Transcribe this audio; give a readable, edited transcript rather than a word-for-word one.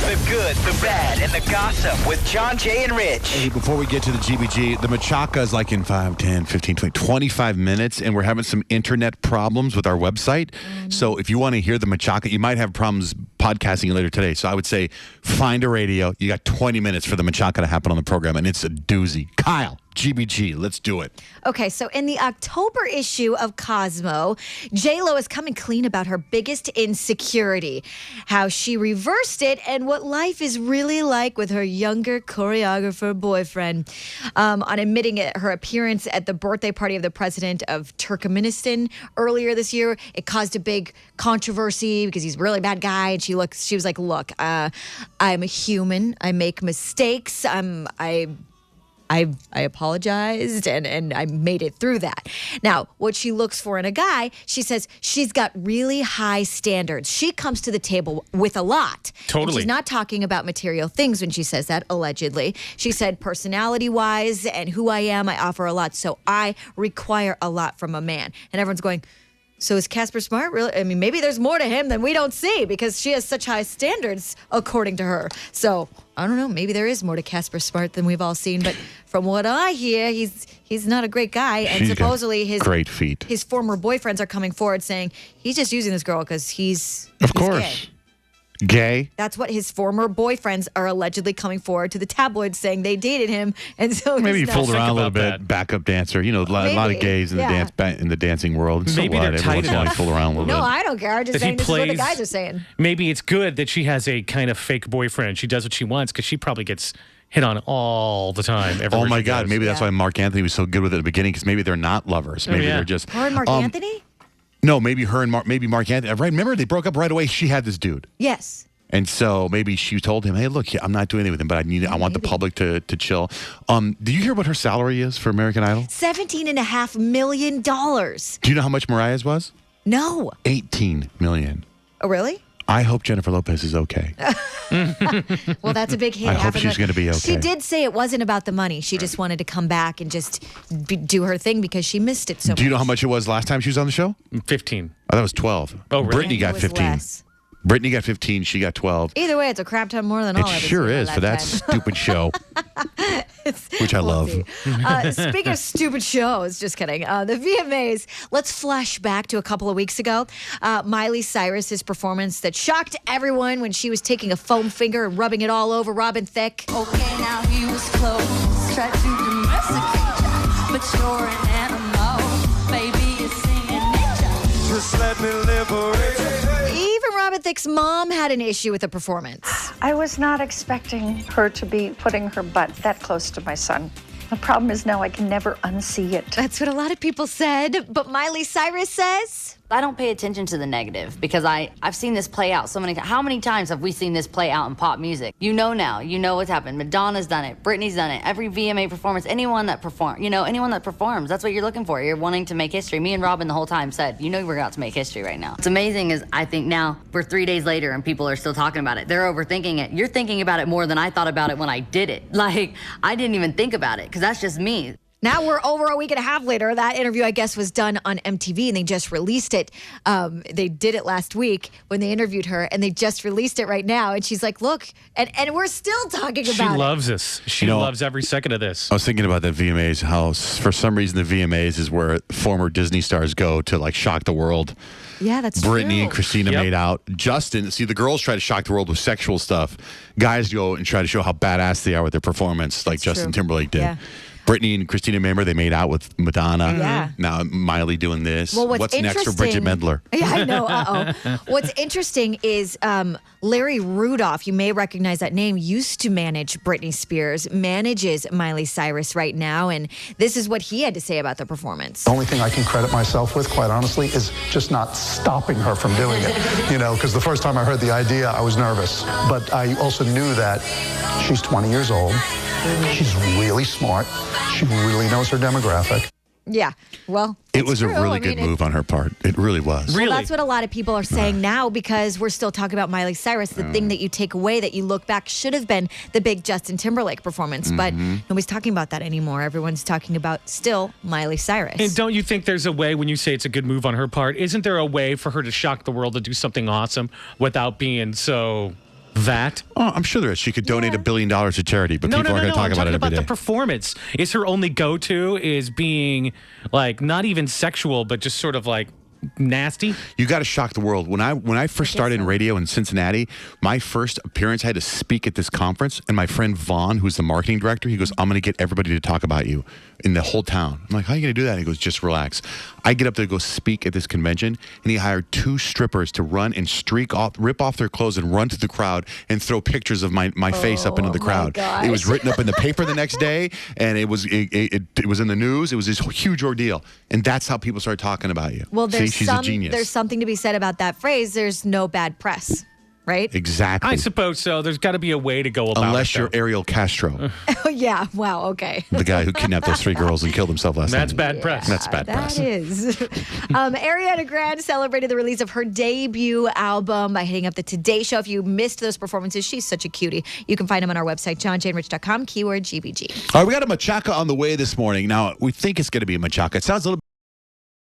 the good, the bad, and the gossip with John, Jay, and Rich. Hey, before we get to the GBG, the Machaca is like in 5, 10, 15, 20, 25 minutes, and we're having some internet problems with our website. So if you want to hear the Machaca, you might have problems podcasting later today. So I would say find a radio. You got 20 minutes for the Machaca to happen on the program, and it's a doozy. Kyle, GBG, let's do it. Okay, so in the October issue of Cosmo, J-Lo is coming clean about her biggest insecurity, how she reversed it, and what life is really like with her younger choreographer boyfriend. On admitting her appearance at the birthday party of the president of Turkmenistan earlier this year, it caused a big controversy because he's a really bad guy, and she was like, look, I'm a human. I make mistakes. I apologized and I made it through that. Now, what she looks for in a guy, she says she's got really high standards. She comes to the table with a lot. Totally. And she's not talking about material things when she says that, allegedly. She said personality-wise and who I am, I offer a lot. So I require a lot from a man. And everyone's going, so is Casper Smart really? I mean, maybe there's more to him than we don't see because she has such high standards, according to her. So I don't know. Maybe there is more to Casper Smart than we've all seen. But from what I hear, he's not a great guy. And She's supposedly got great feet. his former boyfriends are coming forward saying he's just using this girl because he's course. gay. Gay? That's what his former boyfriends are allegedly coming forward to the tabloids saying they dated him, and so Maybe he he's fooled not- around a little about bit. that. Backup dancer. You know, a lot of Maybe, gays in yeah. the dancing world. So Maybe what? they're Every tight once in a while, enough. fool around a little No, bit. I don't care. I'm just That he saying this is what the plays- guys are saying. Maybe it's good that she has a kind of fake boyfriend. She does what she wants because she probably gets hit on all the time. Oh everywhere my she God! goes. Maybe that's why Mark Anthony was so good with it at the beginning because maybe they're not lovers. Maybe yeah. they're just Her and Mark Anthony? No, maybe her and Mark Anthony. Right? Remember they broke up right away. She had this dude. Yes. And so maybe she told him, "Hey, look, I'm not doing anything with him, but I want the public to chill." Do you hear what her salary is for American Idol? $17.5 million. Do you know how much Mariah's was? No. 18 million. Oh, really? I hope Jennifer Lopez is okay. Well, that's a big hit. I hope Having she's a- going to be okay. She did say it wasn't about the money. She just wanted to come back and just do her thing because she missed it so much. Do you know how much it was last time she was on the show? 15. Oh, that was 12. Oh, really? Brittany It got was 15. less. Brittany got 15. She got 12. Either way, it's a crap ton more than It all of us sure in our is for that lifetime. stupid show, which I love. Speaking of stupid shows, just kidding. The VMAs, let's flash back to a couple of weeks ago. Miley Cyrus's performance that shocked everyone when she was taking a foam finger and rubbing it all over Robin Thicke. Okay, now he was close, tried to domesticate ya, but you're an animal, baby, it's singing nature. Just let me liberate you. Even Robin Thicke's mom had an issue with the performance. I was not expecting her to be putting her butt that close to my son. The problem is now I can never unsee it. That's what a lot of people said, but Miley Cyrus says... I don't pay attention to the negative because I've seen this play out so many times. How many times have we seen this play out in pop music? You know now. You know what's happened. Madonna's done it. Britney's done it. Every VMA performance, anyone that performs, that's what you're looking for. You're wanting to make history. Me and Robin the whole time said, you know we're about to make history right now. What's amazing is I think now we're 3 days later and people are still talking about it. They're overthinking it. You're thinking about it more than I thought about it when I did it. Like, I didn't even think about it because that's just me. Now we're over a week and a half later. That interview, I guess, was done on MTV, and they just released it. They did it last week when they interviewed her, and they just released it right now. And she's like, look, and we're still talking about it. She loves this. She loves every second of this. I was thinking about that VMAs, how for some reason the VMAs is where former Disney stars go to like shock the world. Yeah, that's Brittany true. and Christina Yep. made out. Justin, see, the girls try to shock the world with sexual stuff. Guys go and try to show how badass they are with their performance, like Justin true. Timberlake did. Yeah. Brittany and Christina, remember, they made out with Madonna. Yeah. Now Miley doing this. Well, what's next for Bridget interesting- Mendler? Yeah, I know. Uh-oh. What's interesting is Larry Rudolph, you may recognize that name, used to manage Britney Spears, manages Miley Cyrus right now, and this is what he had to say about the performance. The only thing I can credit myself with, quite honestly, is just not stopping her from doing it. You know, because the first time I heard the idea, I was nervous. But I also knew that she's 20 years old. She's really smart. She really knows her demographic. Yeah, well, It it's was true. a really I mean, good move on her part. It really was. Really? Well, that's what a lot of people are saying now because we're still talking about Miley Cyrus. The thing that you take away that you look back should have been the big Justin Timberlake performance, but nobody's talking about that anymore. Everyone's talking about still Miley Cyrus. And don't you think there's a way, when you say it's a good move on her part, isn't there a way for her to shock the world to do something awesome without being so That? Oh, I'm sure there is. She could donate $1 billion to charity, but people aren't going to talk about it every day. The performance. Is her only go-to is being like not even sexual, but just sort of like nasty? You got to shock the world. When I first started in radio in Cincinnati, my first appearance, I had to speak at this conference, and my friend Vaughn, who's the marketing director, he goes, "I'm going to get everybody to talk about you in the whole town." I'm like, "How are you going to do that?" He goes, "Just relax." I get up there to go speak at this convention, and he hired 2 strippers to run and rip off their clothes and run to the crowd and throw pictures of my face up into the crowd. Gosh. It was written up in the paper the next day, and it was in the news. It was this huge ordeal, and that's how people started talking about you. Well, she's a genius. There's something to be said about that phrase. There's no bad press, right? Exactly. I suppose so. There's got to be a way to go about it. Unless you're Ariel Castro, Oh, yeah. Wow. Okay. the guy who kidnapped those 3 girls and killed himself last That's night. bad press. That's bad press. That is. Ariana Grande celebrated the release of her debut album by hitting up the Today Show. If you missed those performances, she's such a cutie. You can find them on our website, johnjaneRich.com, keyword GBG. All right, we got a machaca on the way this morning. Now, we think it's going to be a machaca. It sounds a little